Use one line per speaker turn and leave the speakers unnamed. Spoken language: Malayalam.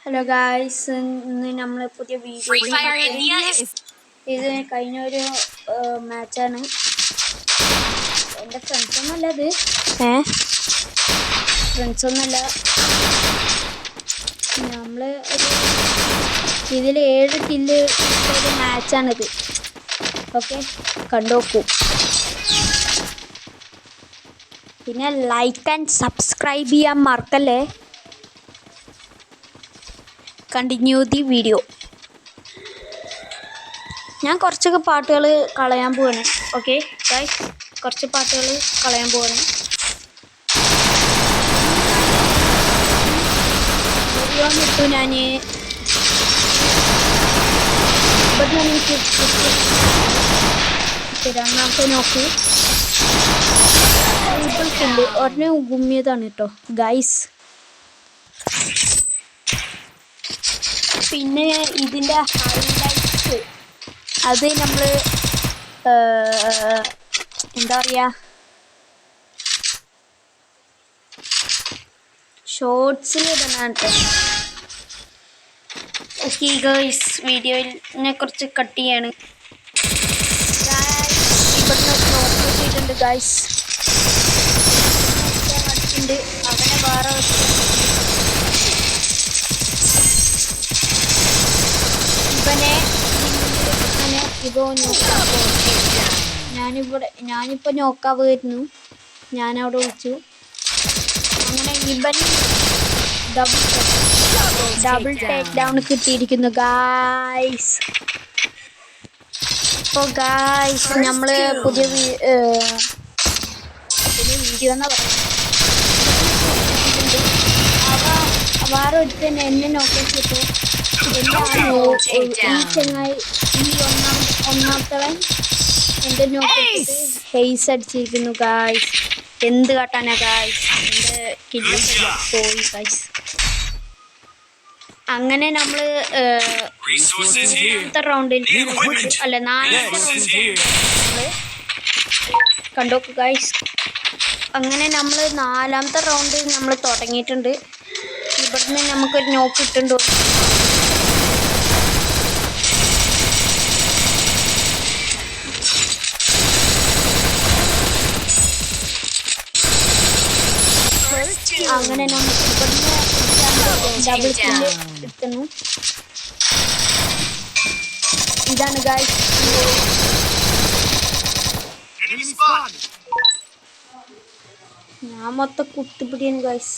ഹലോ ഗായ്സ്, ഇന്ന് നമ്മൾ പുതിയ വീഡിയോ ഇത് കഴിഞ്ഞൊരു മാച്ചാണ്. എൻ്റെ ഫ്രണ്ട്സൊന്നുമല്ല, ഫ്രണ്ട്സൊന്നുമല്ല. നമ്മൾ ഇതിൽ 7 കില്ല് ഒരു മാച്ചാണിത്. ഓക്കെ, കണ്ടോക്കൂ. പിന്നെ ലൈക്ക് ആൻഡ് സബ്സ്ക്രൈബ് ചെയ്യാൻ മറക്കല്ലേ. Continue the video. ഞാൻ കുറച്ചൊക്കെ പാട്ടുകൾ കളയാൻ പോവാണ്. ഓക്കെ ഗൈസ്, കുറച്ച് പാട്ടുകൾ കളയാൻ പോവാണ്. വീഡിയോ ഇട്ടു ഞാൻ ഇവിടെ എനിക്ക് രണ്ടാമത്തെ നോക്ക് ഉണ്ട്. ഒരെണ്ണം ഗുമ്മിയതാണ് കേട്ടോ ഗൈസ്. പിന്നെ ഇതിൻ്റെ ഹൈലൈറ്റ്സ് അത് നമ്മൾ എന്താ പറയുക, ഷോർട്സിൽ ഇടണം കേട്ടോ. ഓക്കെ ഗൈസ്, വീഡിയോനെ കുറിച്ച് കട്ട് ചെയ്യാണ്. ഇവിടുന്ന് നോക്കിയിട്ടുണ്ട് ഗൈസ്. ഉണ്ട് അവനെ വേറെ ഞാനിപ്പോൾ നോക്കാവുമായിരുന്നു. ഞാനവിടെ വിളിച്ചു. അങ്ങനെ ഇവൻ ഡബിൾ ടേക്ക് ഡൗൺ കിട്ടിയിരിക്കുന്നു ഗായ്സ്. അപ്പോൾ ഗായ്സ്, നമ്മൾ പുതിയ വീഡിയോ എന്നാ പറയുന്നത്. വേറെ ഒരുത്തൻ എന്നെ നോക്കിയിട്ട് ഈ ചങ്ങായി ഒന്നാമത്തവൻ എൻ്റെ നോക്കിയിട്ട് ഹെയ്സ് അടിച്ചിരിക്കുന്നു ഗായ്സ്. എന്ത് കാട്ടാനാ ഗായ്സ്, എൻ്റെ കില്ല് പോയി ഗായ്സ്. അങ്ങനെ നമ്മൾ 4ാമത്തെ റൗണ്ടിൽ അല്ല 4ാമത്തെ റൗണ്ടിൽ കണ്ടോക്ക് ഗായ്സ്. അങ്ങനെ നമ്മൾ 4ാമത്തെ റൗണ്ട് നമ്മൾ തുടങ്ങിയിട്ടുണ്ട്. ഇവിടുന്ന് നമുക്കൊരു നോക്ക് കിട്ടുന്നുണ്ടോ. അങ്ങനെ നമുക്ക് ഇവിടുന്ന് ഡബിൾ കില്ല് കിട്ടുന്നു. ഇതാണ് ഗായ്സ്. ഞാൻ മൊത്തം കുത്തിപ്പിടിയാണ് ഗായ്സ്.